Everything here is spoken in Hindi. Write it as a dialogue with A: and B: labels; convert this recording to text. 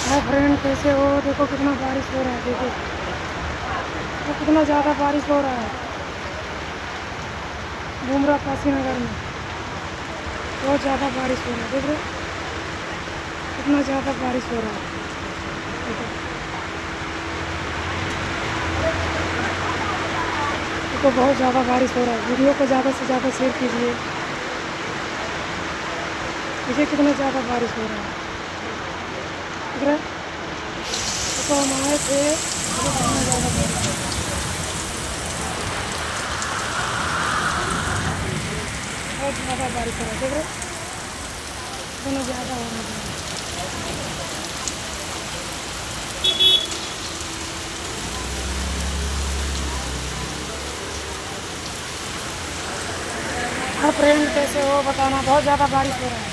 A: हाय फ्रेंड, कैसे हो? देखो कितना बारिश हो रहा है। देखो तो कितना ज़्यादा बारिश हो रहा है। बुमरा काशीनगर में बहुत ज़्यादा बारिश हो रहा है। देख रहे हो? कितना ज़्यादा बारिश हो रहा है। देखो देखो, बहुत ज़्यादा बारिश हो रहा है। वीडियो को ज़्यादा से ज़्यादा शेयर कीजिए। देखिए कितना ज़्यादा बारिश हो रहा है। देख रहे हो? देखो हम आए थे, देखो कितना ज़्यादा बारिश हो रहा है। बहुत ज़्यादा बारिश हो रहा है। देख रहे हो? कितना ज़्यादा हो रहा है बारिश। हाँ फ्रेंड, कैसे हो बताना। बहुत ज़्यादा बारिश हो रहा है।